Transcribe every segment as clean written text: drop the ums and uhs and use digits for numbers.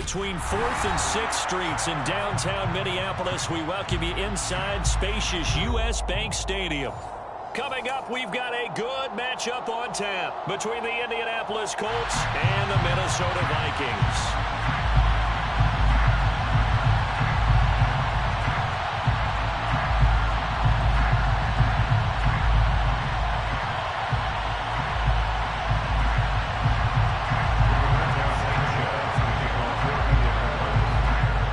between 4th and 6th Streets in downtown Minneapolis. We welcome you inside spacious U.S. Bank Stadium. Coming up, we've got a good matchup on tap between the Indianapolis Colts and the Minnesota Vikings.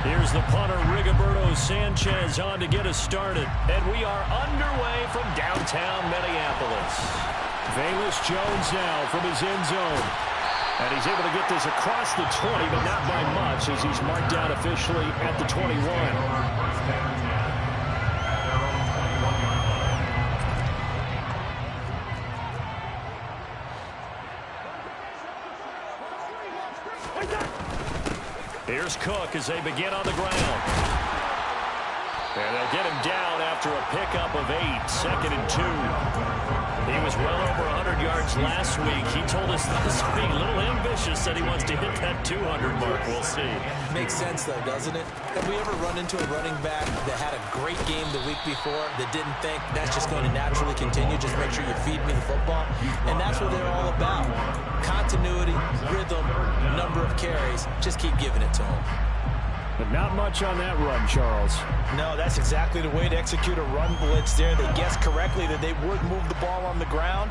Here's the punter, Rigoberto Sanchez, on to get us started. And we are underway from downtown Minneapolis. Velus Jones now from his end zone. And he's able to get this across the 20, but not by much, as he's marked down officially at the 21. Here's Cook as they begin on the ground. And they'll get him down after a pickup of 8, 2nd and 2. He was well over 100 yards last week. He told us this week, a little ambitious, said he wants to hit that 200 mark. We'll see. Makes sense, though, doesn't it? Have we ever run into a running back that had a great game the week before that didn't think that's just going to naturally continue? Just make sure you feed me the football. And that's what they're all about. Continuity, rhythm, number of carries. Just keep giving it to them. But not much on that run, Charles. No, that's exactly the way to execute a run blitz there. They guessed correctly that they would move the ball on the ground,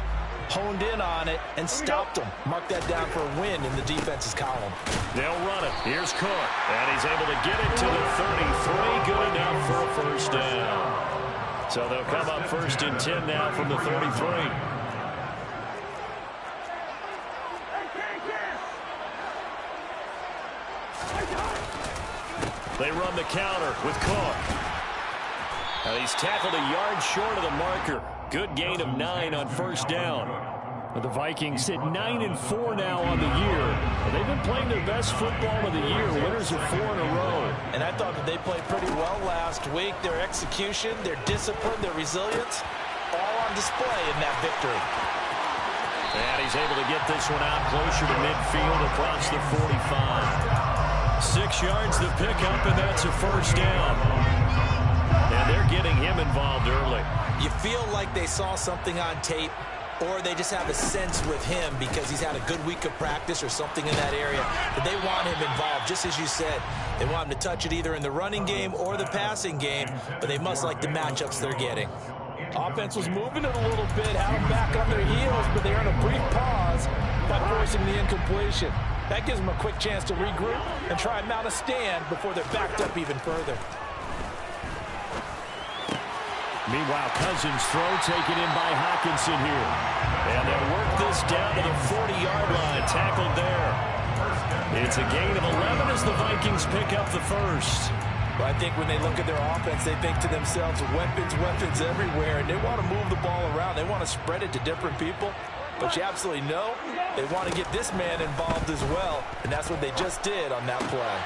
honed in on it, and stopped them. Mark that down for a win in the defense's column. They'll run it. Here's Cook. And he's able to get it to the 33. Good enough for a first down. So they'll come up 1st and 10 now from the 33. They run the counter with Cook. Now he's tackled a yard short of the marker. Good gain of 9 on 1st down. But the Vikings sit 9-4 now on the year. And they've been playing their best football of the year. Winners of 4 in a row. And I thought that they played pretty well last week. Their execution, their discipline, their resilience, all on display in that victory. And he's able to get this one out closer to midfield across the 45. 6 yards the pickup, and that's a first down. And they're getting him involved early. You feel like they saw something on tape, or they just have a sense with him because he's had a good week of practice or something in that area that they want him involved, just as you said. They want him to touch it either in the running game or the passing game, but they must like the matchups they're getting. Offense was moving it a little bit, had them back on their heels, but they earned a brief pause by forcing the incompletion. That gives them a quick chance to regroup and try and mount a stand before they're backed up even further. Meanwhile, Cousins' throw taken in by Hockenson here. And they'll work this down to the 40-yard line, tackled there. It's a gain of 11 as the Vikings pick up the first. Well, I think when they look at their offense, they think to themselves, weapons, weapons everywhere, and they want to move the ball around. They want to spread it to different people. But you absolutely know they want to get this man involved as well, and that's what they just did on that play.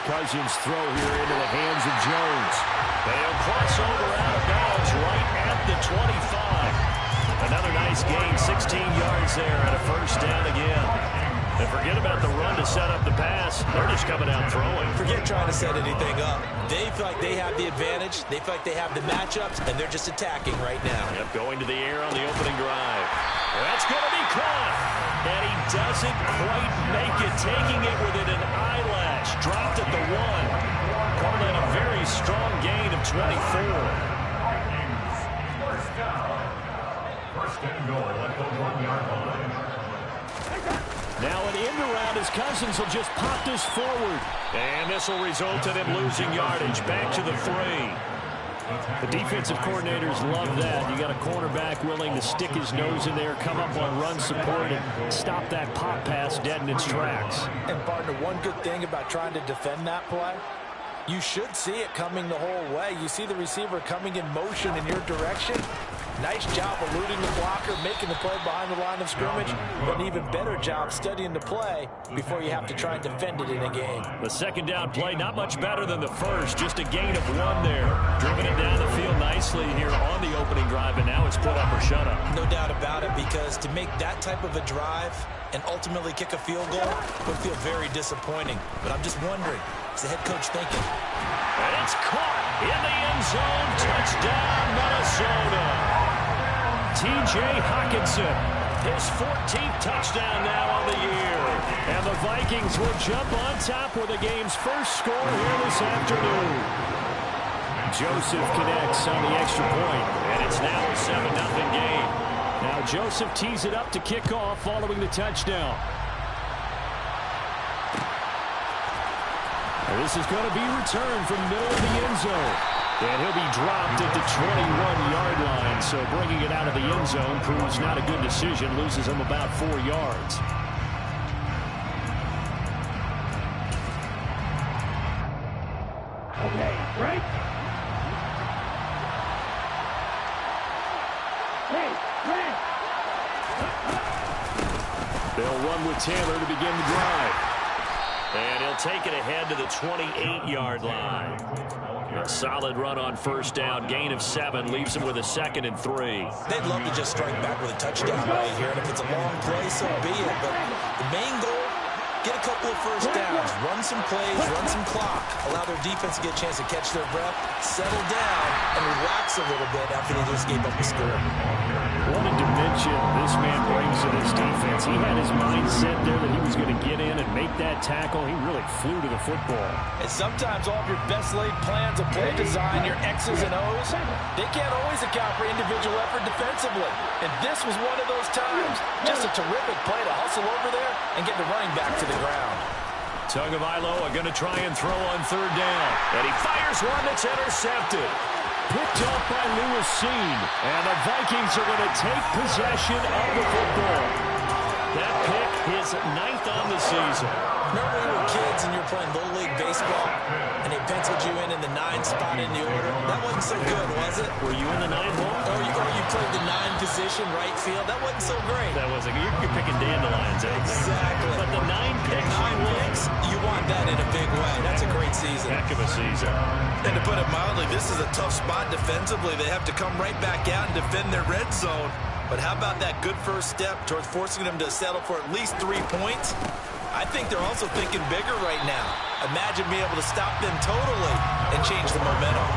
Cousins' throw here into the hands of Jones. They'll cross over out of bounds right at the 25. Another nice gain, 16 yards there, and a first down again. And forget about the run to set up the pass. They're just coming out throwing. Forget trying to set anything up. They feel like they have the advantage. They feel like they have the matchups, and they're just attacking right now. Yep, going to the air on the opening drive. That's going to be caught. And he doesn't quite make it, taking it within an eyelash. Dropped at the 1. Called in a very strong gain of 24. First and goal at the 1-yard line. Now an end around as Cousins will just pop this forward. And this will result in him losing yardage. Back to the 3. The defensive coordinators love that. You got a cornerback willing to stick his nose in there, come up on run support, and stop that pop pass dead in its tracks. And, partner, one good thing about trying to defend that play, You should see it coming the whole way. You see the receiver coming in motion in your direction. Nice job eluding the blocker, making the play behind the line of scrimmage, but an even better job studying the play before you have to try and defend it in a game. The second down play, not much better than the first, just a gain of 1 there. Driven it down the field nicely here on the opening drive, and now it's put up or shut up. No doubt about it, because to make that type of a drive and ultimately kick a field goal would feel very disappointing. But I'm just wondering, what's the head coach thinking? And it's caught in the end zone. Touchdown, Minnesota. T.J. Hockenson, his 14th touchdown now on the year. And the Vikings will jump on top with the game's first score here this afternoon. Joseph connects on the extra point, and it's now a 7-0 game. Now Joseph tees it up to kick off following the touchdown. And this is going to be returned from the middle of the end zone. And he'll be dropped at the 21-yard line. So bringing it out of the end zone proves not a good decision. Loses him about 4 yards. Okay, right? Hey, Brad! They'll run with Taylor to begin the drive. And he'll take it ahead to the 28-yard line. A solid run on first down. Gain of 7 leaves him with a 2nd and 3. They'd love to just strike back with a touchdown right here, and if it's a long play, so be it. But the main goal, get a couple of first downs, run some plays, run some clock, allow their defense to get a chance to catch their breath, settle down, and relax a little bit after they just gave up a score. What a dimension this man brings to this defense. He had his mind set there that he was going to get in and make that tackle. He really flew to the football. And sometimes all of your best laid plans of play design, your X's and O's, they can't always account for individual effort defensively. And this was one of those times. Just a terrific play to hustle over there and get the running back to the ground. Tagovailoa going to try and throw on third down. And he fires one that's intercepted. Picked up by Lewis Cine. And the Vikings are going to take possession of the football. That pick, his 9th on the season. Remember when we were kids and you were playing Little League Baseball and they penciled you in the 9 spot in the order? That wasn't so good, was it? Were you in the 9 hole? Or you played the 9 position, right field? That wasn't so great. That wasn't. You're picking dandelions, eh? Exactly. But the 9 picks, 9 picks, you want that in a big way. That's a great season. Heck of a season. And to put it mildly, this is a tough spot defensively. They have to come right back out and defend their red zone. But how about that good first step towards forcing them to settle for at least 3 points? I think they're also thinking bigger right now. Imagine being able to stop them totally and change the momentum.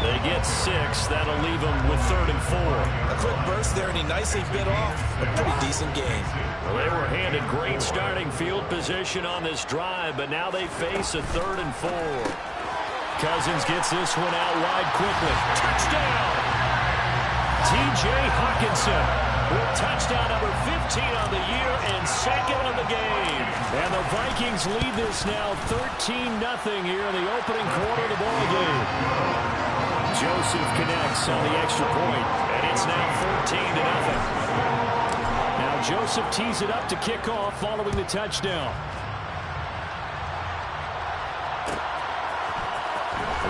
They get 6. That'll leave them with 3rd and 4. A quick burst there, and he nicely bit off a pretty decent gain. Well, they were handed great starting field position on this drive, but now they face a 3rd and 4. Cousins gets this one out wide quickly. Touchdown! T.J. Hockenson with touchdown number 15 on the year and 2nd of the game. And the Vikings lead this now 13-0 here in the opening quarter of the ball game. Joseph connects on the extra point, and it's now 14-0. Now Joseph tees it up to kick off following the touchdown.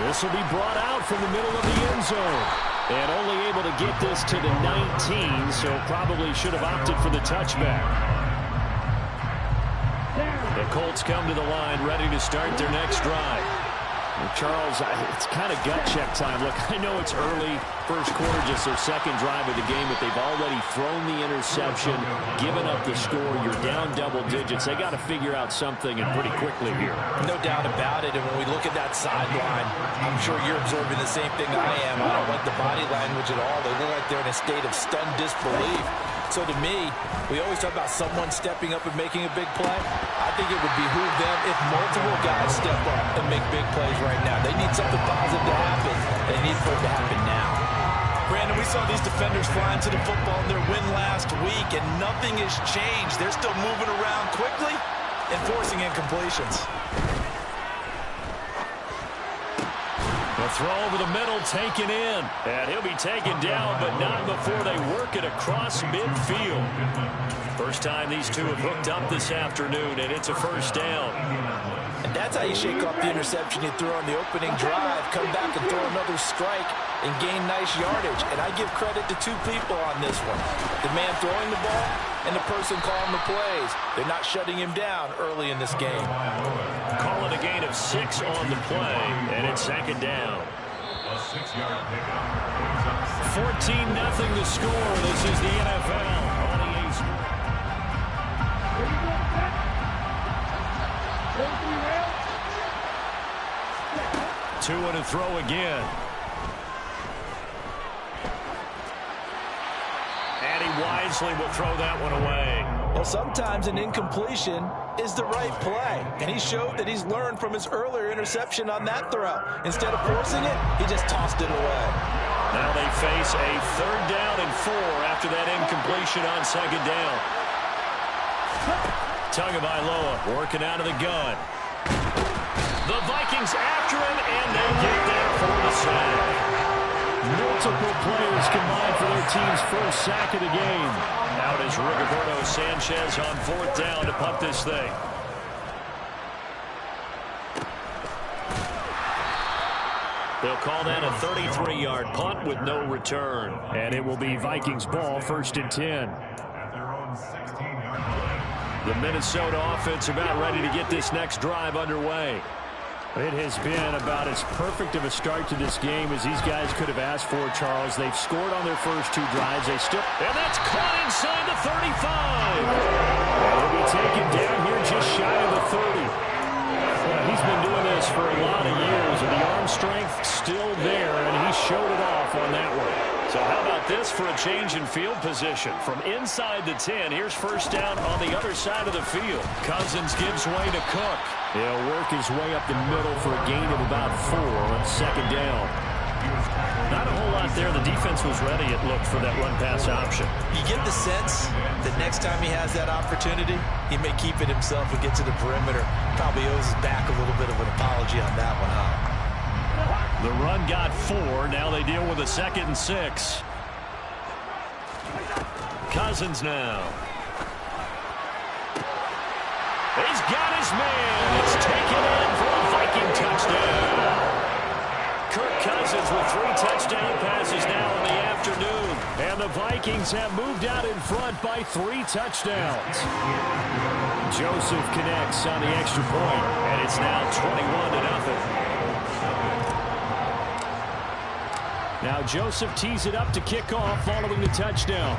This will be brought out from the middle of the end zone. And only able to get this to the 19, so probably should have opted for the touchback. The Colts come to the line, ready to start their next drive. Well, Charles, it's kind of gut check time. Look, I know it's early, first quarter, just their 2nd drive of the game, but they've already thrown the interception, given up the score. You're down double digits. They got to figure out something, and pretty quickly here. No doubt about it, and when we look at that sideline, I'm sure you're observing the same thing I am. I don't like the body language at all. They look like they're in a state of stunned disbelief. So to me, we always talk about someone stepping up and making a big play. I think it would behoove them if multiple guys step up and make big plays right now. They need something positive to happen. They need for it to happen now. Brandon, we saw these defenders flying to the football in their win last week, and nothing has changed. They're still moving around quickly and forcing incompletions. The throw over the middle, taken in. And he'll be taken down, but not before they work it across midfield. First time these two have hooked up this afternoon, and it's a first down. And that's how you shake off the interception you threw on the opening drive, come back and throw another strike and gain nice yardage. And I give credit to two people on this one. The man throwing the ball and the person calling the plays. They're not shutting him down early in this game. Call it a gain of 6 on the play, and it's second down. A 6-yard pickup. 14-0 the score. This is the NFL on the A's. Two and a throw again. And he wisely will throw that one away. Well, sometimes an incompletion is the right play. And he showed that he's learned from his earlier interception on that throw. Instead of forcing it, he just tossed it away. Now they face a 3rd down and 4 after that incompletion on second down. Tagovailoa working out of the gun. The Vikings after him, and they get there for the sack. Multiple players combined for their team's first sack of the game. Out is Rigoberto Sanchez on 4th down to punt this thing. They'll call that a 33-yard punt with no return. And it will be Vikings ball, 1st and 10. At their own 16-yard line. The Minnesota offense about ready to get this next drive underway. It has been about as perfect of a start to this game as these guys could have asked for, Charles. They've scored on their first 2 drives. And that's caught inside the 35. They'll be taken down here just shy of the 30. Well, he's been doing this for a lot of years, and the arm strength still there, and he showed it off on that one. So how about this for a change in field position? From inside the 10, here's 1st down on the other side of the field. Cousins gives way to Cook. He'll work his way up the middle for a gain of about 4 on 2nd down. Not a whole lot there. The defense was ready, it looked, for that run-pass option. You get the sense that next time he has that opportunity, he may keep it himself and get to the perimeter. Probably owes his back a little bit of an apology on that one, huh? The run got 4. Now they deal with a 2nd and 6. Cousins now. He's got his man. It's taken in for a Viking touchdown. Kirk Cousins with 3 touchdown passes now in the afternoon. And the Vikings have moved out in front by 3 touchdowns. Joseph connects on the extra point, and it's now 21-0. Now Joseph tees it up to kick off following the touchdown.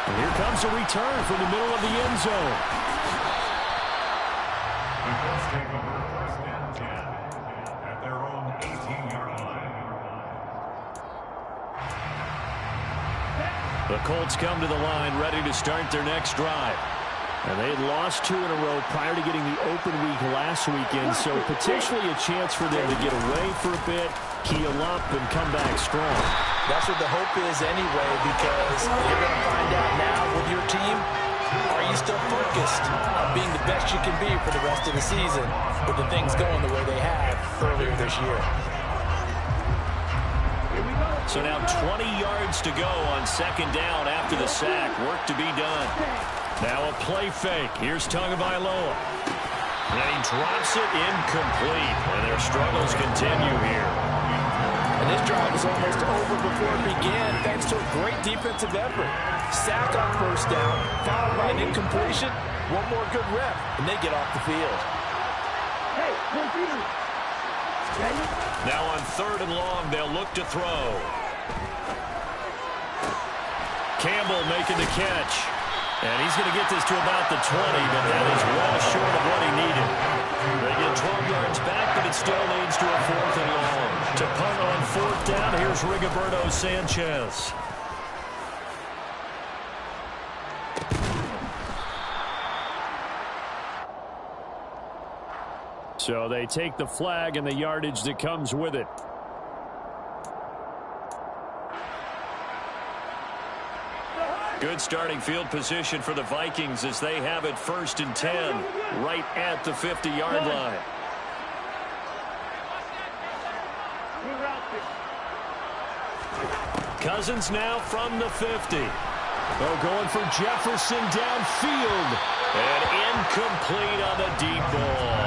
And here comes a return from the middle of the end zone. The Colts take over 1st and 10 at their own 18-yard line. The Colts come to the line ready to start their next drive. And they had lost 2 in a row prior to getting the open week last weekend, so potentially a chance for them to get away for a bit, keel up, and come back strong. That's what the hope is anyway, because you're going to find out now with your team, are you still focused on being the best you can be for the rest of the season with the things going the way they have earlier this year? So now 20 yards to go on 2nd down after the sack. Work to be done. Now a play fake. Here's Tagovailoa. And he drops it incomplete. And their struggles continue here. And this drive was almost over before it began, thanks to a great defensive effort. Sack on 1st down, followed by an incompletion. One more good rep, and they get off the field. Now on 3rd and long, they'll look to throw. Campbell making the catch. And he's going to get this to about the 20, but that is well short of what he needed. They get 12 yards back, but it still leads to a 4th and long. To punt on 4th down, here's Rigoberto Sanchez. So they take the flag and the yardage that comes with it. Good starting field position for the Vikings as they have it 1st and 10 right at the 50-yard line. Cousins now from the 50. Oh, going for Jefferson downfield. And incomplete on the deep ball.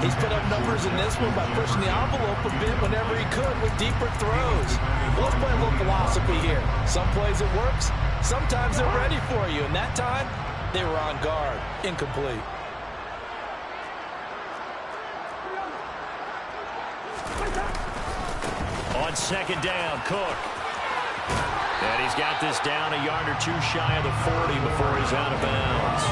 He's put up numbers in this one by pushing the envelope a bit whenever he could with deeper throws. Well, let's play a little philosophy here. Some plays it works, sometimes they're ready for you, and that time they were on guard. Incomplete. On second down, Cook. And he's got this down a yard or two shy of the 40 before he's out of bounds.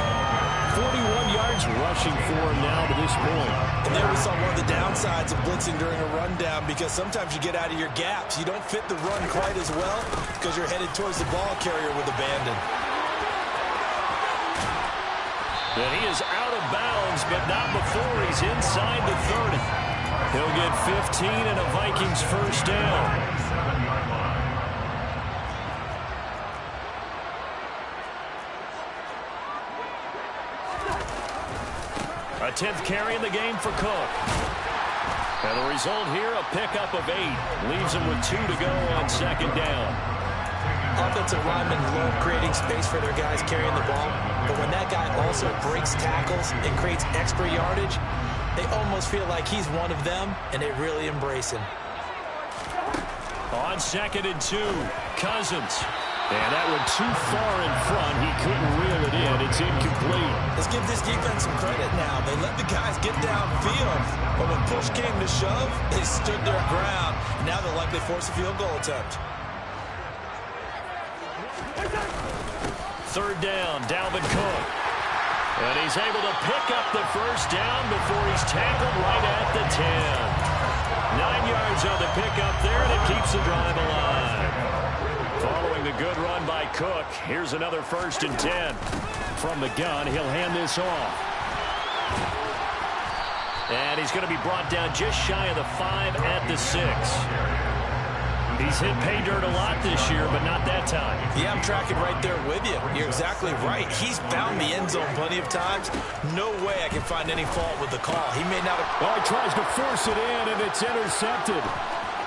41 yards rushing for him now to this point. And there we saw one of the downsides of blitzing during a rundown, because sometimes you get out of your gaps. You don't fit the run quite as well because you're headed towards the ball carrier with abandon. And he is out of bounds, but not before he's inside the 30. He'll get 15 and a Vikings first down. A 10th carry in the game for Cook. And the result here, a pickup of 8. Leaves him with 2 to go on second down. Offensive linemen love creating space for their guys carrying the ball, but when that guy also breaks tackles and creates extra yardage, they almost feel like he's one of them, and they really embrace him. On second and 2, Cousins. And that one too far in front. He couldn't reel it in. It's incomplete. Let's give this defense some credit now. They let the guys get downfield, but when push came to shove, they stood their ground. Now they'll likely force a field goal attempt. Third down, Dalvin Cook. And he's able to pick up the first down before he's tackled right at the 10. 9 yards on the pickup there, and it keeps the drive alive. Following the good run by Cook, here's another 1st and 10. From the gun, he'll hand this off. And he's going to be brought down just shy of the 5 at the 6. He's hit pay dirt a lot this year, but not that time. Yeah, I'm tracking right there with you. You're exactly right. He's found the end zone plenty of times. No way I can find any fault with the call. He may not have... Oh, he tries to force it in, and it's intercepted.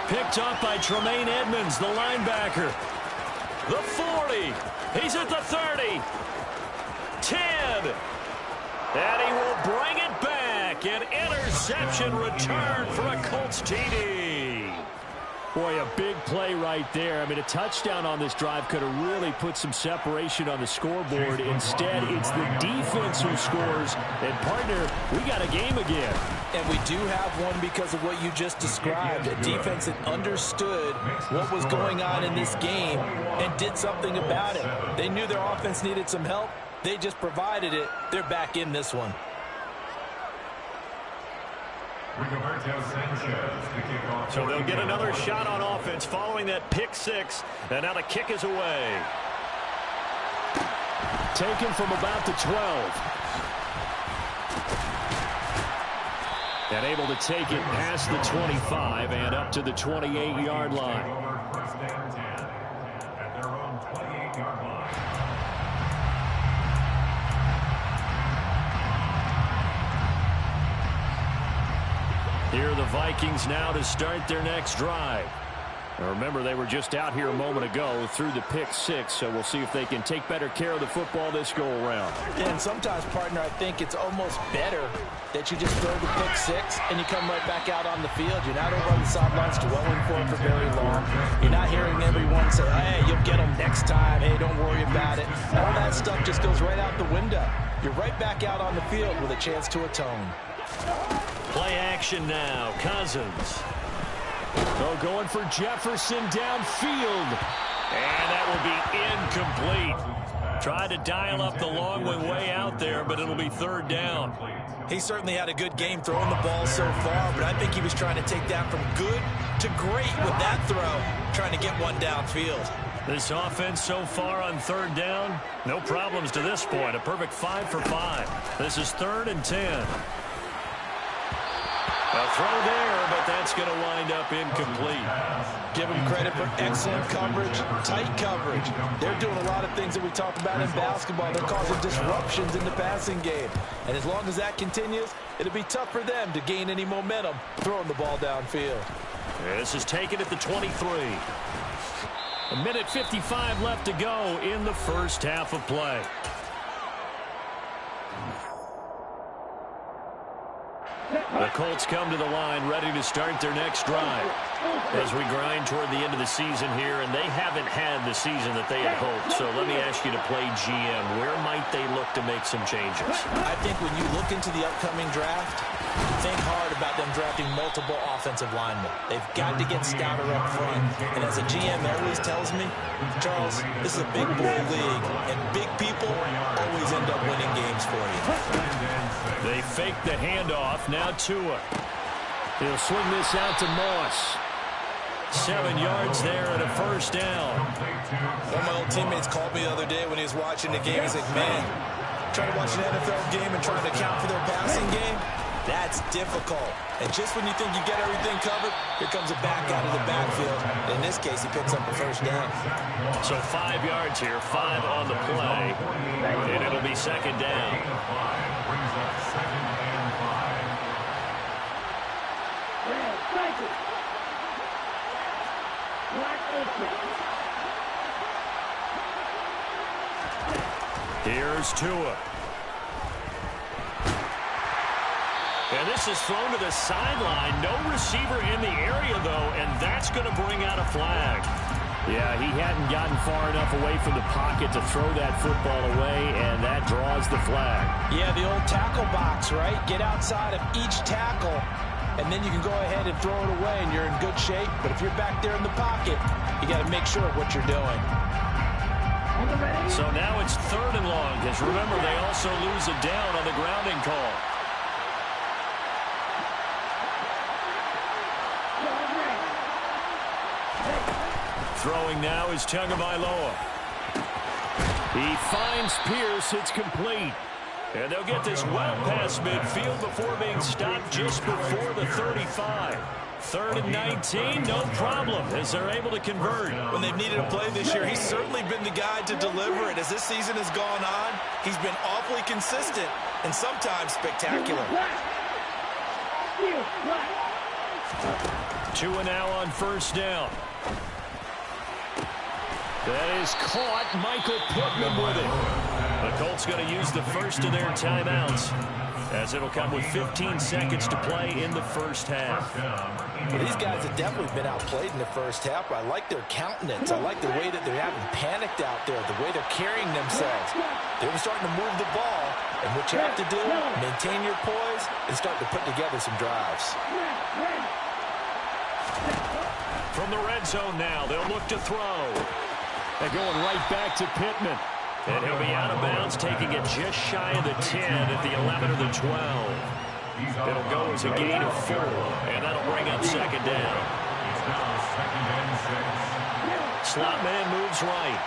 Picked up by Tremaine Edmonds, the linebacker. The 40. He's at the 30. 10. And he will bring it back. An interception return for a Colts TD. Boy, a big play right there. I mean, a touchdown on this drive could have really put some separation on the scoreboard. Instead, it's the defense who scores. And, partner, we got a game again. And we do have one because of what you just described. A defense that understood what was going on in this game and did something about it. They knew their offense needed some help. They just provided it. They're back in this one. So they'll get another shot on offense following that pick 6. And now the kick is away. Taken from about the 12. And able to take it past the 25 and up to the 28-yard line. Here are the Vikings now to start their next drive. Now remember, they were just out here a moment ago through the pick 6, so we'll see if they can take better care of the football this go-around. And sometimes, partner, I think it's almost better that you just throw the pick 6 and you come right back out on the field. You're not over on the sidelines dwelling for it for very long. You're not hearing everyone say, hey, you'll get them next time. Hey, don't worry about it. All that stuff just goes right out the window. You're right back out on the field with a chance to atone. Play action now. Cousins. Oh, going for Jefferson downfield. And that will be incomplete. Tried to dial up the long one way out there, but it'll be 3rd down. He certainly had a good game throwing the ball so far, but I think he was trying to take that from good to great with that throw, trying to get one downfield. This offense so far on 3rd down, no problems to this point. A perfect 5 for 5. This is 3rd and 10. A throw there, but that's going to wind up incomplete. Give them credit for excellent coverage, tight coverage. They're doing a lot of things that we talk about in basketball. They're causing disruptions in the passing game. And as long as that continues, it'll be tough for them to gain any momentum throwing the ball downfield. This is taken at the 23. A minute 55 left to go in the first half of play. The Colts come to the line ready to start their next drive as we grind toward the end of the season here, and they haven't had the season that they had hoped. So let me ask you to play GM. Where might they look to make some changes? I think when you look into the upcoming draft, think hard about them drafting multiple offensive linemen. They've got to get stouter up front. And as a GM always tells me, Charles, this is a big boy league, and big people always end up winning games for you. They fake the handoff. Now Tua. He'll swing this out to Moss. 7 yards there and a first down. One of my old teammates called me the other day when he was watching the game. He's like, man, trying to watch an NFL game and trying to account for their passing game, That's difficult. And just when you think you get everything covered, here comes a back out of the backfield. In this case, he picks up a first down. So 5 yards here, 5 on the play, and it'll be second down. Brings up 2nd and 5. Here's Tua. And this is thrown to the sideline. No receiver in the area, though, and that's going to bring out a flag. Yeah, he hadn't gotten far enough away from the pocket to throw that football away, and that draws the flag. Yeah, the old tackle box, right? Get outside of each tackle, and then you can go ahead and throw it away, and you're in good shape. But if you're back there in the pocket, you got to make sure of what you're doing. So now it's 3rd and long, because remember, they also lose a down on the grounding call. Throwing now is Tagovailoa. He finds Pierce. It's complete. And they'll get this well past midfield before being stopped just before the 35. 3rd and 19, no problem, as they're able to convert. when they've needed a play this year, he's certainly been the guy to deliver it. As this season has gone on, he's been awfully consistent and sometimes spectacular. Tua now on first down. That is caught. Michael Pittman with it. The Colts going to use the first of their timeouts, as it'll come with 15 seconds to play in the first half. Well, these guys have definitely been outplayed in the first half. I like their countenance. I like the way that they haven't panicked out there, the way they're carrying themselves. They're starting to move the ball, and what you have to do, maintain your poise and start to put together some drives. From the red zone now, they'll look to throw. They're going right back to Pittman. And he'll be out of bounds, taking it just shy of the 10 at the 11 or the 12. It'll go as a gain of 4, and that'll bring up second down. It's now 2nd and 6. Slot man moves right.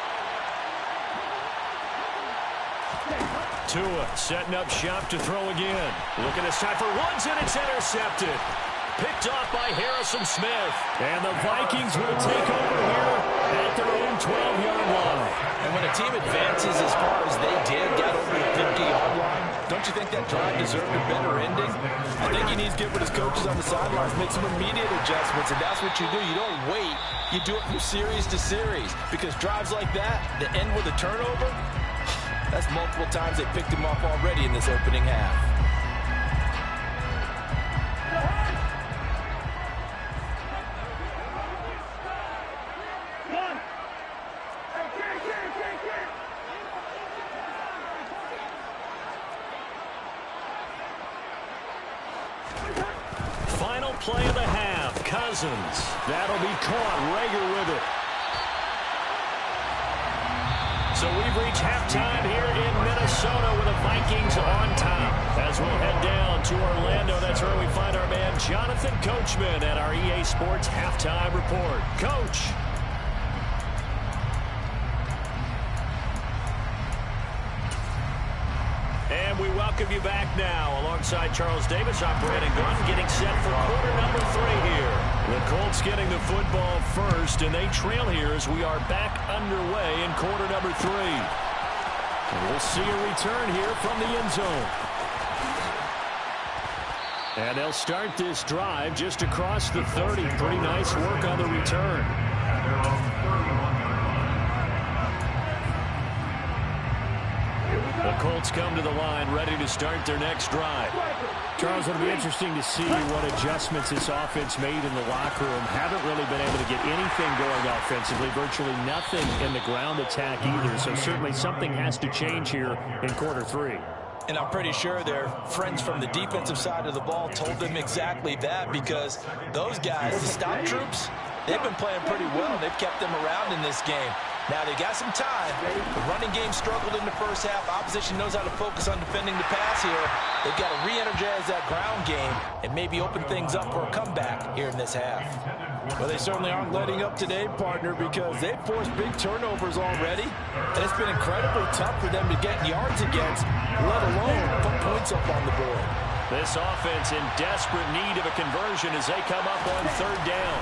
Tua setting up shop to throw again. Looking this time for Woods, and it's intercepted. Picked off by Harrison Smith. And the Vikings will take over here at their own 12-yard line. And when a team advances as far as they did, got over the 50-yard line, don't you think that drive deserved a better ending? I think he needs to get with his coaches on the sidelines, make some immediate adjustments, and that's what you do. You don't wait. You do it from series to series, because drives like that end with a turnover, that's multiple times they picked him off already in this opening half. Final play of the half. Cousins. That'll be caught. Rager with it. So we've reached halftime here in Minnesota with the Vikings on top. As we'll head down to Orlando, that's where we find our man Jonathan Coachman at our EA Sports Halftime Report. Coach. And we welcome you back now. Alongside Charles Davis, I'm Brandon Gunn, getting set for quarter number 3 here. The Colts getting the football first, and they trail here as we are back underway in quarter number 3. And we'll see a return here from the end zone. And they'll start this drive just across the 30. Pretty nice work on the return. At their own 31-yard line. The Colts come to the line, ready to start their next drive. Charles, it'll be interesting to see what adjustments this offense made in the locker room. Haven't really been able to get anything going offensively, virtually nothing in the ground attack either. So certainly something has to change here in quarter 3. And I'm pretty sure their friends from the defensive side of the ball told them exactly that, because those guys, the stop troops, they've been playing pretty well. They've kept them around in this game. Now, they got some time. The running game struggled in the first half. Opposition knows how to focus on defending the pass here. They've got to re-energize that ground game and maybe open things up for a comeback here in this half. Well, they certainly aren't letting up today, partner, because they've forced big turnovers already. And it's been incredibly tough for them to get yards against, let alone put points up on the board. This offense in desperate need of a conversion as they come up on 3rd down.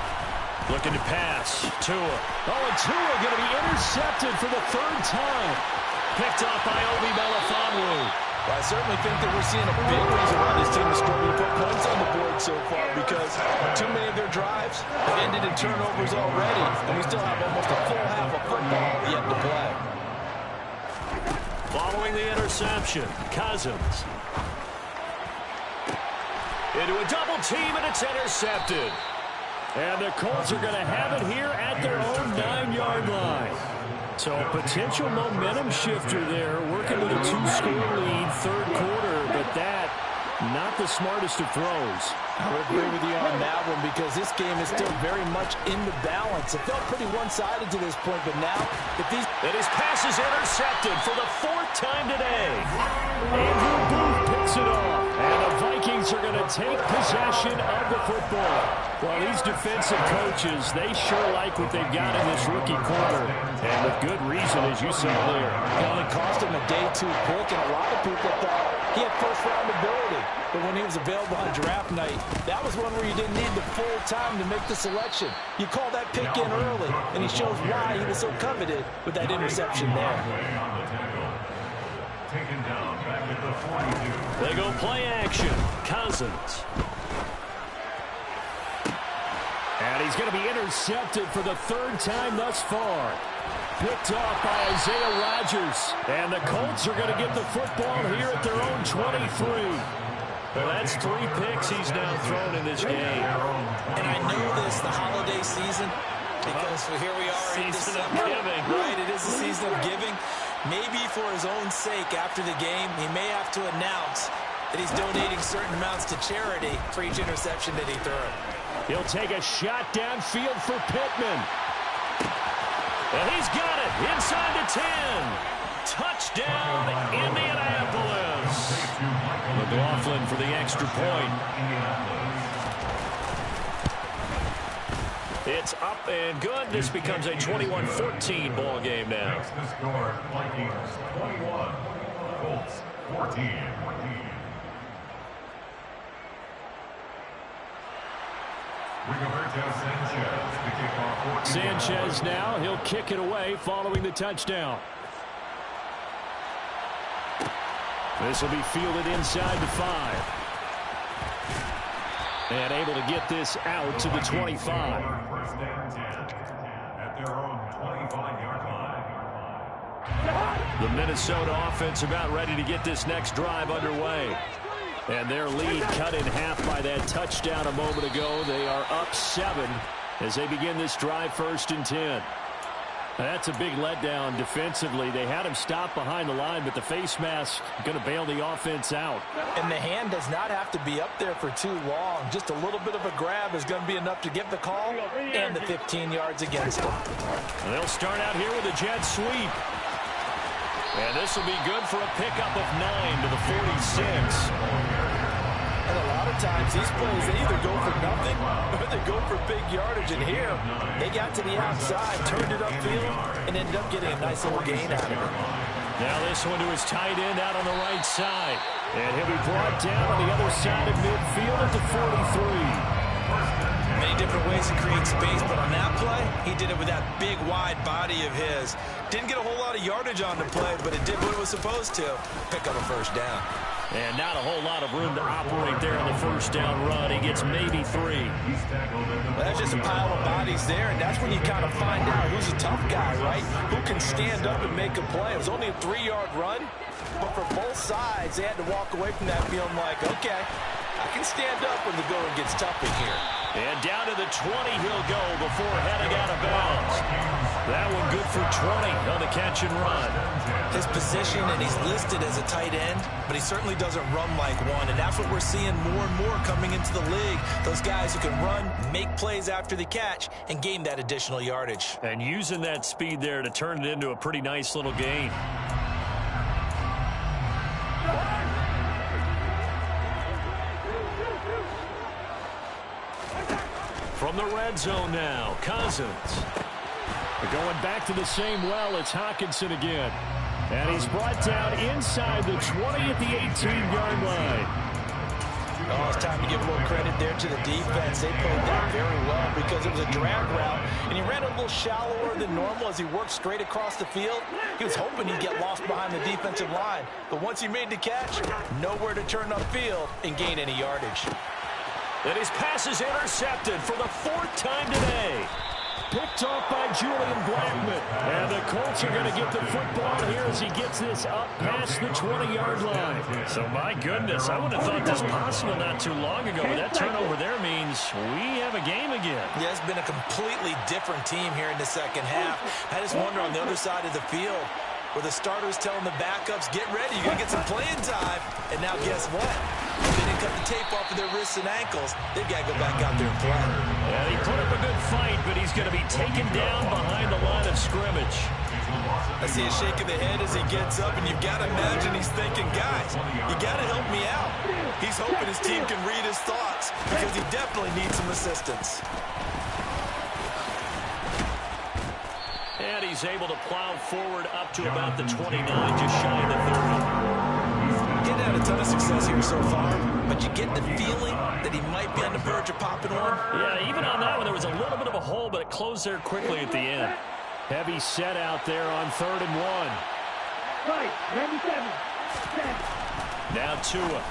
Looking to pass. Tua. Oh, and Tua going to be intercepted for the 3rd time. Picked off by Obi Melifonwu. Well, I certainly think that we're seeing a big reason why this team is struggling to put points on the board so far, because too many of their drives have ended in turnovers already, and we still have almost a full half of football yet to play. Following the interception, Cousins. Into a double team, and it's intercepted. And the Colts are going to have it here at their own 9-yard line. So a potential momentum shifter there, working with a 2-score lead, 3rd quarter, but that, not the smartest of throws. I would agree with you on that one, because this game is still very much in the balance. It felt pretty one-sided to this point, but now, if these... And his pass is intercepted for the 4th time today. Andrew Booth picks it off. And the Vikings are going to take possession of the football. Well, these defensive coaches, they sure like what they've got in this rookie corner. And with good reason, as you saw there. It only cost him a day 2 pick, and a lot of people thought he had first-round ability. But when he was available on draft night, that was one where you didn't need the full time to make the selection. You call that pick in early, and he shows why he was so coveted with that interception there. Taken down back at the 42. They go play action. Cousins. And he's going to be intercepted for the 3rd time thus far. Picked off by Isaiah Rodgers. And the Colts are going to get the football here at their own 23. Well, that's 3 picks he's now thrown in this game. And I know this, the holiday season, because here we are in Season of December. giving. Right, it is the season of giving. Maybe for his own sake, after the game, he may have to announce that he's donating certain amounts to charity for each interception that he threw. He'll take a shot downfield for Pittman. And he's got it inside the 10. Touchdown, Indianapolis. McLaughlin for the extra point. It's up and good. This becomes a 21-14 ball game now. Makes the score Vikings 21, Colts 14. Rigoberto Sanchez to kick off. Sanchez now, he'll kick it away following the touchdown. This will be fielded inside the 5. And able to get this out to the 25. First down 10 at their own 25-yard line. The Minnesota offense about ready to get this next drive underway. And their lead cut in half by that touchdown a moment ago. They are up 7 as they begin this drive 1st and 10. That's a big letdown defensively. They had him stop behind the line, but the face mask going to bail the offense out. And the hand does not have to be up there for too long. Just a little bit of a grab is going to be enough to get the call and the 15 yards against him. And they'll start out here with a jet sweep. And this will be good for a pickup of 9 to the 46. And a lot of times these plays, they either go for nothing or they go for big yardage. And here, they got to the outside, turned it upfield, and ended up getting a nice little gain out of it. Now this one to his tight end out on the right side. And he'll be brought down on the other side of midfield at the 43. Many different ways to create space, but on that play, he did it with that big, wide body of his. Didn't get a whole lot of yardage on the play, but it did what it was supposed to. Pick up a first down. And not a whole lot of room to operate there on the first down run. He gets maybe 3. Well, that's just a pile of bodies there, and that's when you kind of find out who's a tough guy, right? Who can stand up and make a play. It was only a 3-yard run, but for both sides, they had to walk away from that feeling like, okay, I can stand up when the going gets tough in here. And down to the 20 he'll go before heading out of bounds. That one good for 20 on the catch and run. His position, and he's listed as a tight end, but he certainly doesn't run like one, and that's what we're seeing more and more coming into the league. Those guys who can run, make plays after the catch, and gain that additional yardage. And using that speed there to turn it into a pretty nice little gain. From the red zone now, Cousins. Going back to the same well, it's Hockenson again. And he's brought down inside the 20 at the 18-yard line. Oh, it's time to give a little credit there to the defense. They played that very well because it was a drag route, and he ran a little shallower than normal as he worked straight across the field. He was hoping he'd get lost behind the defensive line, but once he made the catch, nowhere to turn upfield and gain any yardage. And his pass is intercepted for the 4th time today. Picked off by Julian Blackmon. And the Colts are going to get the football here as he gets this up past the 20-yard line. So, my goodness, I would have thought this possible not too long ago. But that turnover there means we have a game again. Yeah, it's been a completely different team here in the second half. I just wonder on the other side of the field where the starters telling the backups, get ready, you're going to get some playing time. And now guess what? If they didn't cut the tape off of their wrists and ankles, they've got to go back out there and play. Yeah, he put up a good fight, but he's going to be taken down behind the line of scrimmage. I see a shake of the head as he gets up, and you've got to imagine he's thinking, guys, you got to help me out. He's hoping his team can read his thoughts because he definitely needs some assistance. And he's able to plow forward up to about the 29, just shy of the 30. Getting had a ton of success here so far, but you get the feeling that he might be on the verge of popping one. Yeah, even on that one, there was a little bit of a hole, but it closed there quickly at the end. Heavy set out there on 3rd and 1. Right, 97. Now Tua.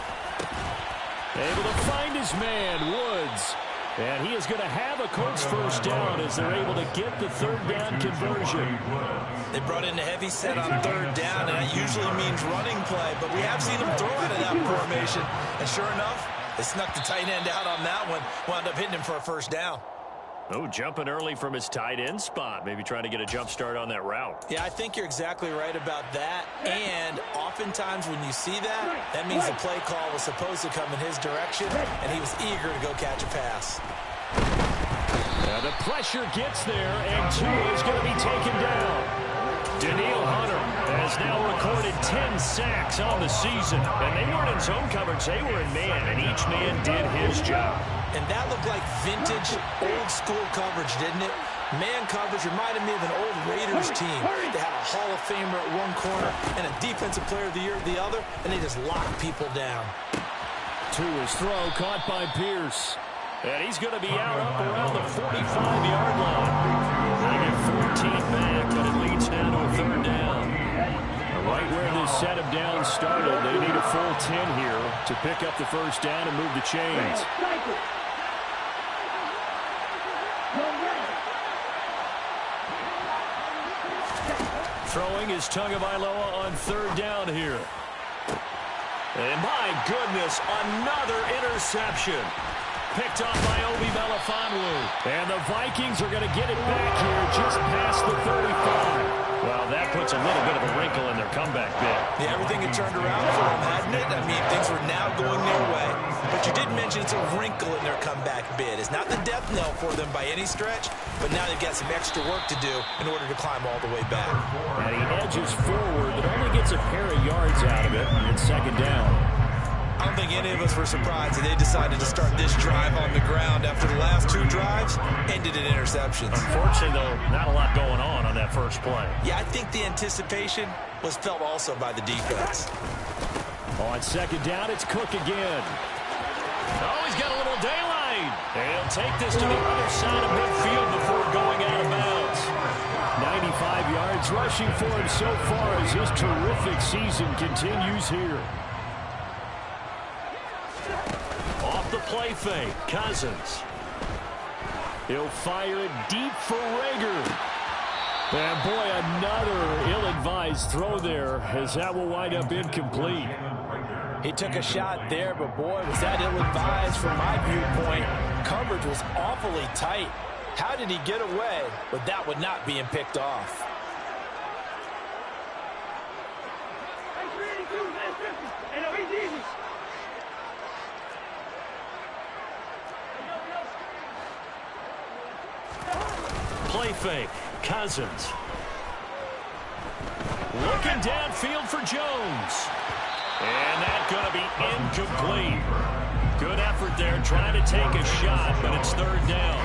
Able to find his man, Woods. And he is going to have a Colts first down as they're able to get the 3rd down conversion. They brought in a heavy set on 3rd down, and that usually means running play, but we have seen them throw out of that formation. And sure enough, they snuck the tight end out on that one, wound up hitting him for a first down. Oh, jumping early from his tight end spot. Maybe trying to get a jump start on that route. Yeah, I think you're exactly right about that. And oftentimes when you see that, that means the play call was supposed to come in his direction, and he was eager to go catch a pass. The pressure gets there, and Tua is going to be taken down. Danielle Hunter has now recorded 10 sacks on the season. And they weren't in zone coverage. They were in man, and each man did his job. And that looked like vintage, old-school coverage, didn't it? Man coverage reminded me of an old Raiders team. They had a Hall of Famer at one corner and a Defensive Player of the Year at the other, and they just locked people down. Tua's throw caught by Pierce. And he's going to be out up around the 45-yard line. They get 14 back, but it leads now to a 3rd down. Right where this set of downs started, they need a full 10 here to pick up the first down and move the chains. Throwing is Tagovailoa on 3rd down here. And my goodness, another interception. Picked off by Obi Melifonwu. And the Vikings are going to get it back here just past the 35. Well, that puts a little bit of a wrinkle in their comeback bid. Yeah, everything had turned around for them, hadn't it? I mean, things were now going their way. But you did mention it's a wrinkle in their comeback bid. It's not the death knell for them by any stretch, but now they've got some extra work to do in order to climb all the way back. And he edges forward, but only gets a pair of yards out of it, and it's 2nd down. I don't think any of us were surprised that they decided to start this drive on the ground after the last 2 drives ended in interceptions. Unfortunately, though, not a lot going on that first play. Yeah, I think the anticipation was felt also by the defense. On 2nd down, it's Cook again. Oh, he's got a little daylight. And he'll take this to the other side of midfield before going out of bounds. 95 yards rushing for him so far as his terrific season continues here. Play fake. Cousins. He'll fire it deep for Reagor. And boy, another ill-advised throw there, as that will wind up incomplete. He took a shot there, but boy, was that ill-advised from my viewpoint. Coverage was awfully tight. How did he get away with that one not being picked off? Play fake. Cousins. Looking downfield for Jones. And that's going to be incomplete. Good effort there, trying to take a shot, but it's third down.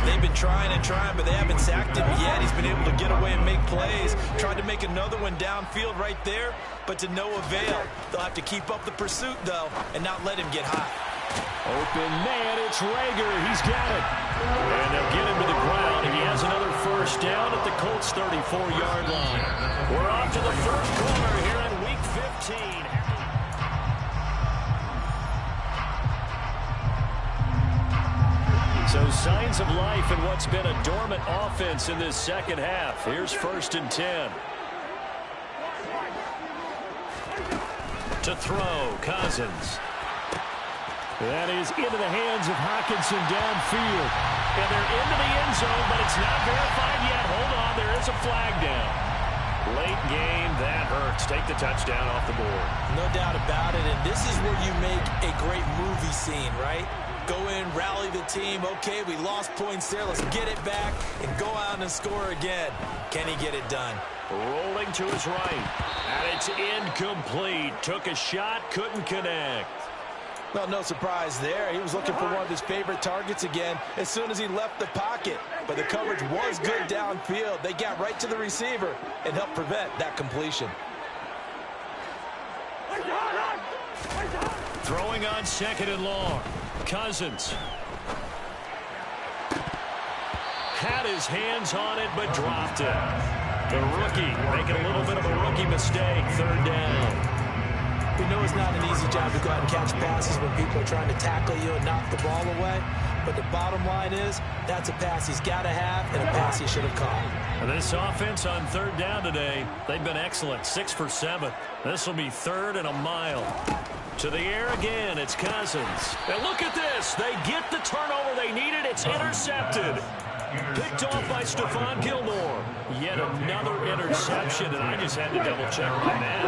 They've been trying and trying, but they haven't sacked him yet. He's been able to get away and make plays. Tried to make another one downfield right there, but to no avail. They'll have to keep up the pursuit, though, and not let him get hot. Open man, it's Reagor. He's got it. And they'll get him to the ground. He has another first down at the Colts' 34-yard line. We're off to the first quarter here in Week 15. So signs of life in what's been a dormant offense in this second half. Here's 1st and 10. To throw, Cousins. That is into the hands of Hockenson downfield. And they're into the end zone, but it's not verified yet. Hold on, there is a flag down. Late game, that hurts. Take the touchdown off the board. No doubt about it, and this is where you make a great movie scene, right? Go in, rally the team. Okay, we lost points there. Let's get it back and go out and score again. Can he get it done? Rolling to his right. And it's incomplete. Took a shot, couldn't connect. Well, no surprise there. He was looking for one of his favorite targets again as soon as he left the pocket. But the coverage was good downfield. They got right to the receiver and helped prevent that completion. Throwing on 2nd and long. Cousins. Had his hands on it, but dropped it. The rookie making a little bit of a rookie mistake. 3rd down. We know it's not an easy job to go out and catch passes when people are trying to tackle you and knock the ball away. But the bottom line is, that's a pass he's got to have and a pass he should have caught. And this offense on 3rd down today, they've been excellent. 6 for 7. This will be 3rd and a mile. To the air again, it's Cousins. And look at this. They get the turnover they needed. It's intercepted. Picked off by Stephon Gilmore. Yet another interception, and I just had to double-check my math.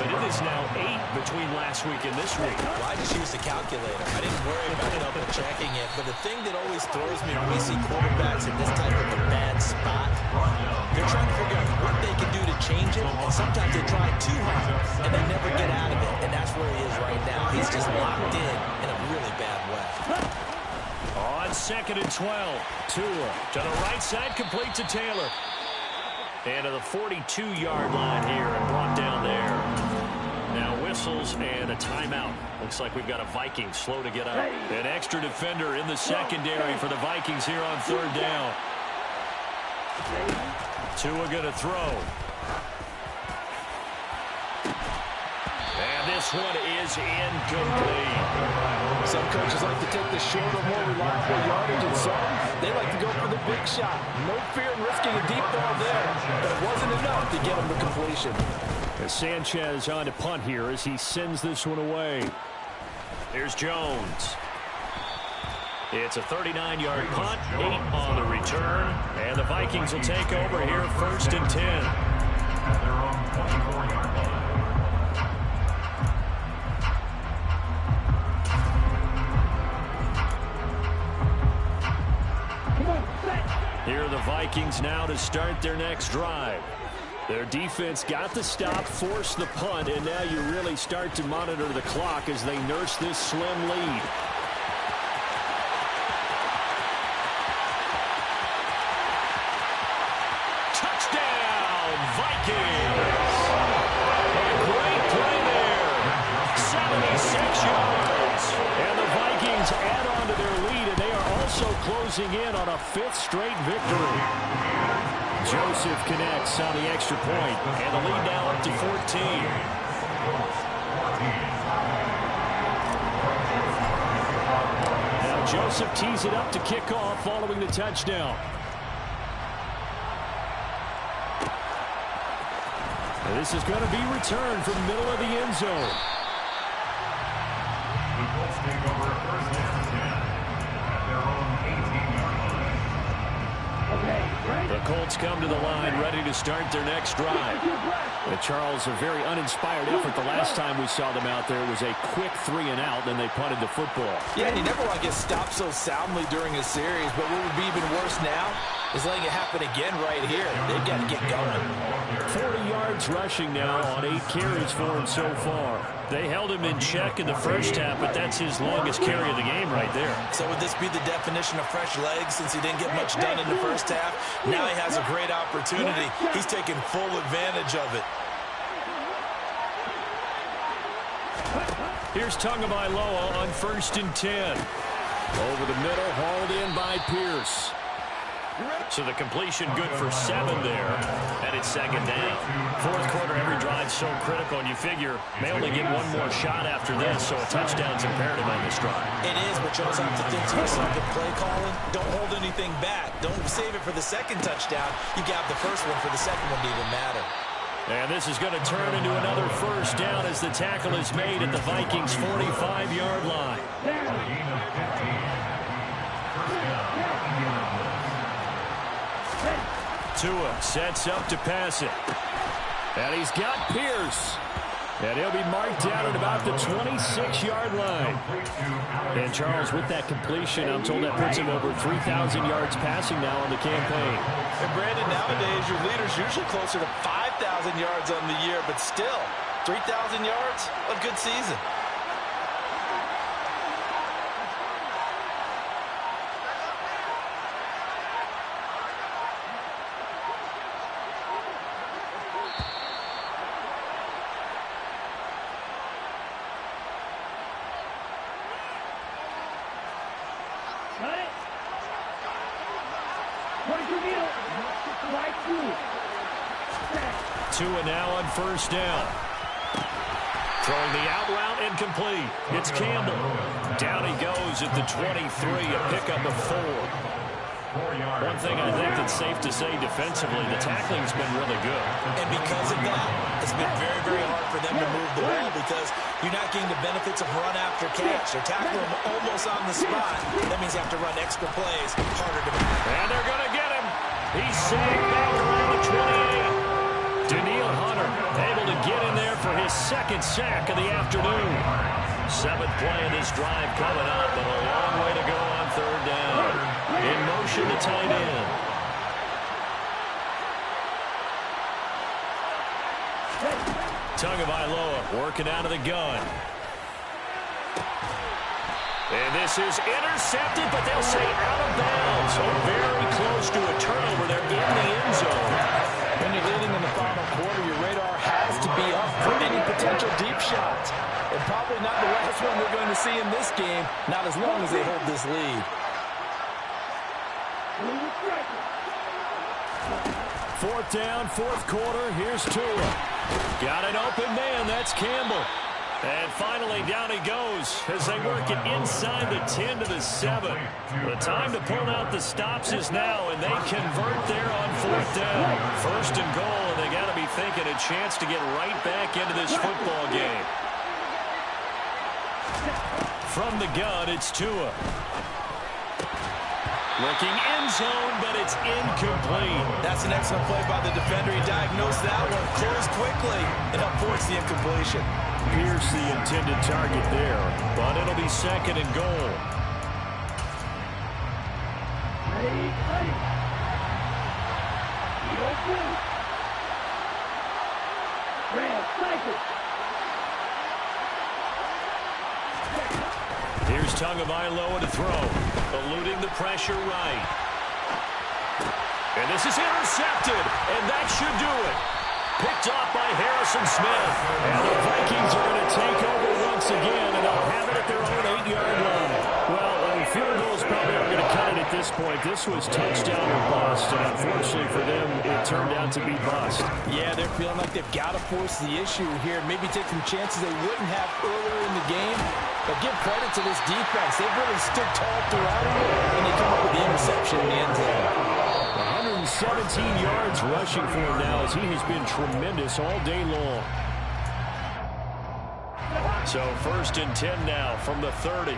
But it is now 8 between last week and this week. Well, I just used a calculator. I didn't worry about double-checking it. But the thing that always throws me when we see quarterbacks in this type of a bad spot, they're trying to figure out what they can do to change it, and sometimes they try too hard, and they never get out of it. And that's where he is right now. He's just locked in a really bad way. On 2nd and 12, Tua to the right side, complete to Taylor. And to the 42-yard line here and brought down there. Now whistles and a timeout. Looks like we've got a Viking slow to get up. An extra defender in the secondary for the Vikings here on 3rd down. Tua going to throw. And this one is incomplete. Some coaches like to take the shorter, more reliable yardage, and some they like to go for the big shot. No fear in risking a deep ball there, but it wasn't enough to get him to completion. As Sanchez on to punt here as he sends this one away. Here's Jones. It's a 39-yard punt, 8 on the return, and the Vikings will take over here 1st and 10. At their own 24-yard line. Here are the Vikings now to start their next drive. Their defense got the stop, forced the punt, and now you really start to monitor the clock as they nurse this slim lead. Touchdown, Vikings! A great play there. 76 yards. And the Vikings add on to their lead, and they are also closing in on a 5th straight victory. Joseph connects on the extra point, and the lead now up to 14. Joseph tees it up to kick off following the touchdown. And this is going to be returned from the middle of the end zone. The Colts take over first and 10 at their own 18-yard line. The Colts come to the line ready to start their next drive. But Charles, a very uninspired effort the last time we saw them out there. It was a quick 3-and-out, then they punted the football. Yeah, and you never want to get stopped so soundly during a series, but what would be even worse now is letting it happen again right here. They've got to get going. 40 yards rushing now on 8 carries for him so far. They held him in check in the first half, but that's his longest carry of the game right there. So would this be the definition of fresh legs since he didn't get much done in the first half? Now he has a great opportunity. He's taking full advantage of it. Here's Tagovailoa on 1st and 10. Over the middle, hauled in by Pierce. So the completion good for 7 there, and it's 2nd down. Fourth quarter, every drive so critical, and you figure may only get one more shot after this, so a touchdown's imperative on this drive. It is, but you also have to think to yourself, good play calling. Don't hold anything back. Don't save it for the second touchdown. You got the first one for the second one to even matter. And this is going to turn into another first down as the tackle is made at the Vikings' 45-yard line. Tua sets up to pass it. And he's got Pierce. And he'll be marked down at about the 26-yard line. And Charles, with that completion, I'm told that puts him over 3,000 yards passing now on the campaign. And Brandon, nowadays your leader's usually closer to 5,000 yards on the year, but still, 3,000 yards, a good season. Tua now on 1st down. Throwing the out route incomplete. It's Campbell. Down he goes at the 23, a pickup of 4. One thing I think that's safe to say defensively, the tackling's been really good. And because of that, it's been very, very hard for them to move the ball because you're not getting the benefits of run after catch. They're tackling him almost on the spot. That means you have to run extra plays, harder to make. And they're going to get him. He's sagged back around the 28. Daniil Hunter able to get in there for his 2nd sack of the afternoon. 7th play of this drive coming up, but a long way to go on 3rd down. In motion, the tight end. Tagovailoa working out of the gun. And this is intercepted, but they'll say out of bounds. So very close to a turnover there in the end zone. When you're leading in the final quarter, your radar has to be up for any potential deep shots. And probably not the last one we're going to see in this game, not as long as they hold this lead. 4th down, 4th quarter. Here's Tua. Got an open man. That's Campbell. And finally, down he goes as they work it inside the 10 to the 7. The time to pull out the stops is now, and they convert there on 4th down. 1st and goal, and they got to be thinking a chance to get right back into this football game. From the gun, it's Tua. Looking end zone, but it's incomplete. That's an excellent play by the defender. He diagnosed that one, closed quickly, and forced the incompletion. Pierce the intended target there, but it'll be 2nd and goal. Here's Tagovailoa to throw, eluding the pressure right. And this is intercepted, and that should do it. Picked off by Harrison Smith. And the Vikings are going to take over once again, and they'll have it at their own 8-yard line. Well, field goals probably aren't going to cut it at this point. This was touchdown or bust, and unfortunately for them, it turned out to be bust. Yeah, they're feeling like they've got to force the issue here. Maybe take some chances they wouldn't have earlier in the game. But give credit to this defense. They've really stood tall throughout it, and they come up with the interception in the end zone. 117 yards rushing for him now as he has been tremendous all day long. So 1st and 10 now from the 30.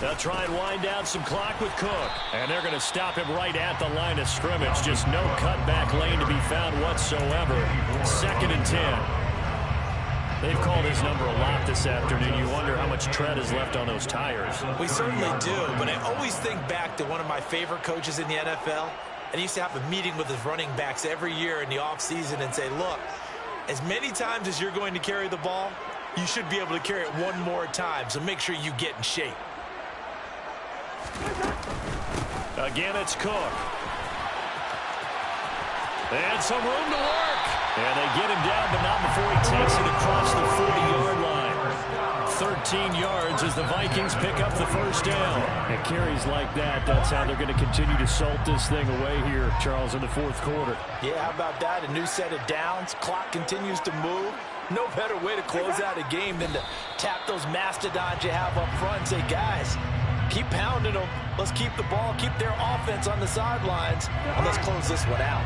They'll try and wind down some clock with Cook. And they're going to stop him right at the line of scrimmage. Just no cutback lane to be found whatsoever. 2nd and 10. They've called his number a lot this afternoon. You wonder how much tread is left on those tires. We certainly do, but I always think back to one of my favorite coaches in the NFL. And he used to have a meeting with his running backs every year in the offseason and say, look, as many times as you're going to carry the ball, you should be able to carry it one more time, so make sure you get in shape. Again, it's Cook. And some room to work. And they get him down, but not before he takes it across the 40-yard line. 13 yards as the Vikings pick up the first down. And carries like that, that's how they're going to continue to salt this thing away here, Charles, in the 4th quarter. Yeah, how about that? A new set of downs. Clock continues to move. No better way to close out a game than to tap those mastodons you have up front and say, guys, keep pounding them. Let's keep the ball, keep their offense on the sidelines, and let's close this one out.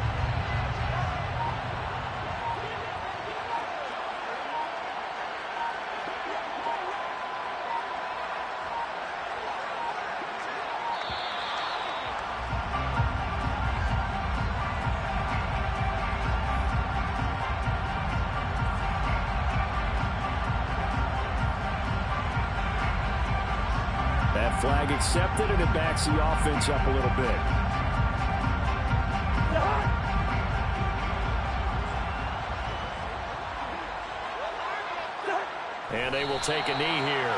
That flag accepted, and it backs the offense up a little bit. And they will take a knee here.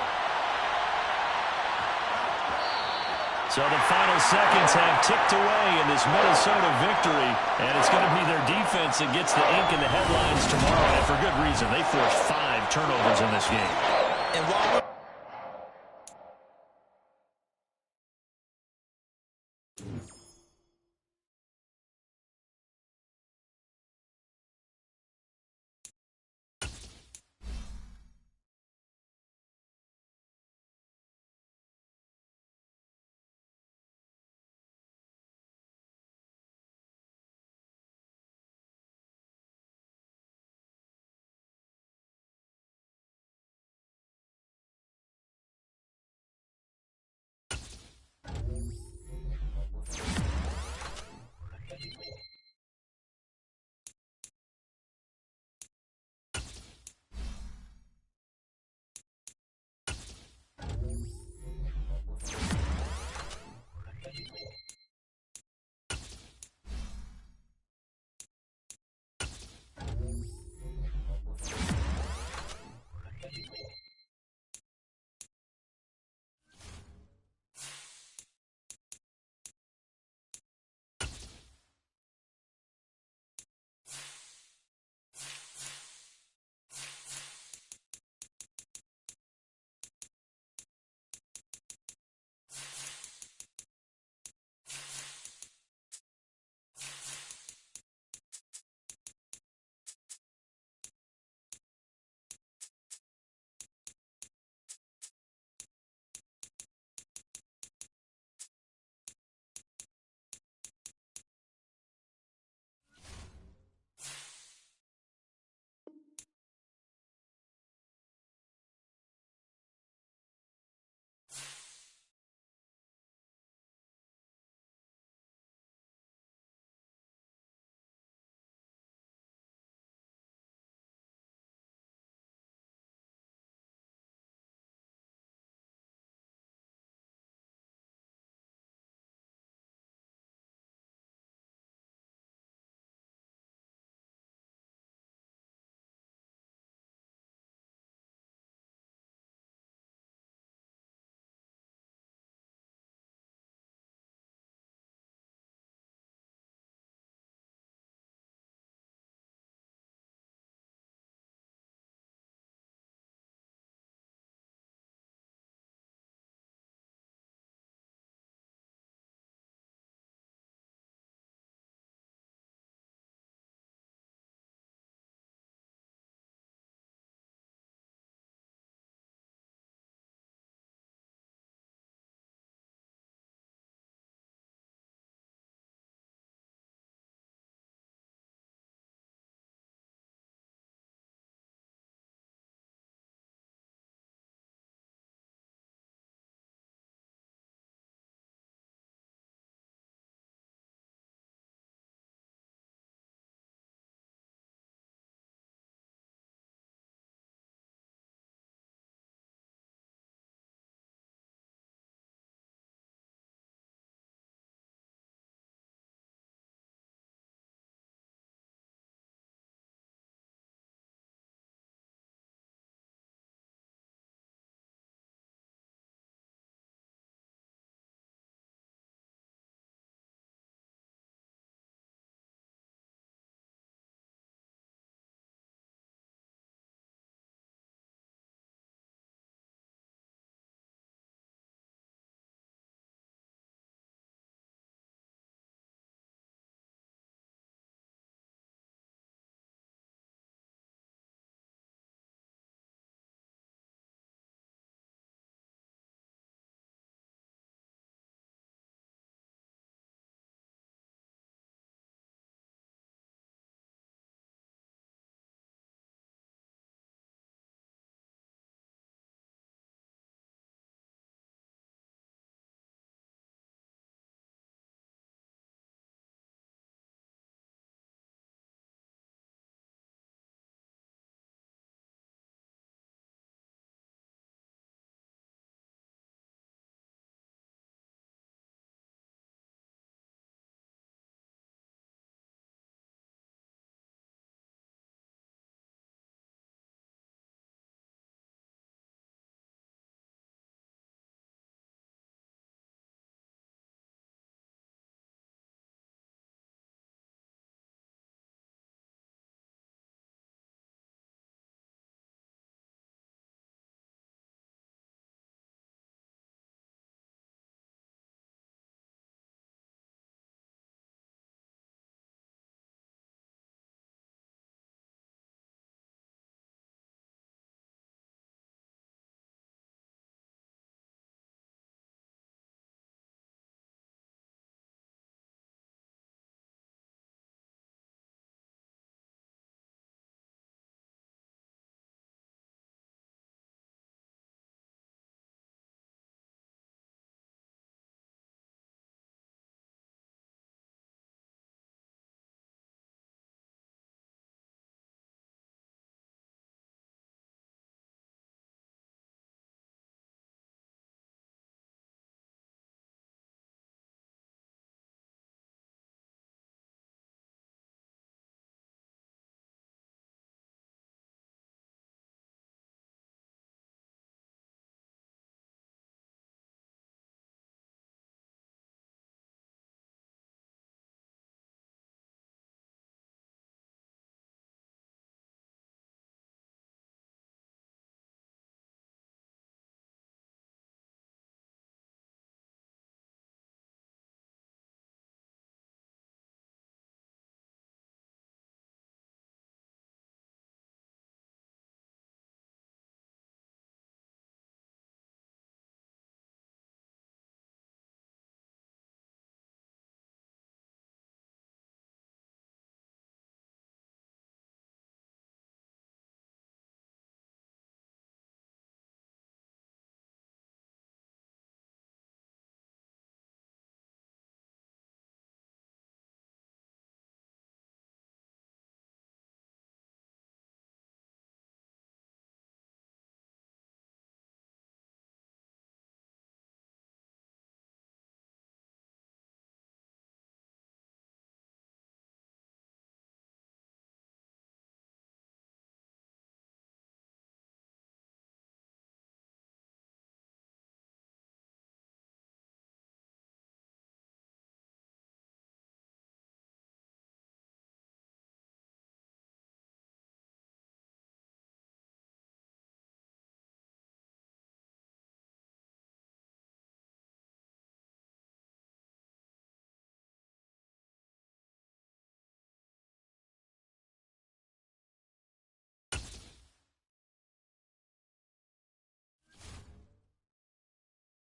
So the final seconds have ticked away in this Minnesota victory, and it's going to be their defense that gets the ink in the headlines tomorrow, and for good reason. They forced 5 turnovers in this game. And while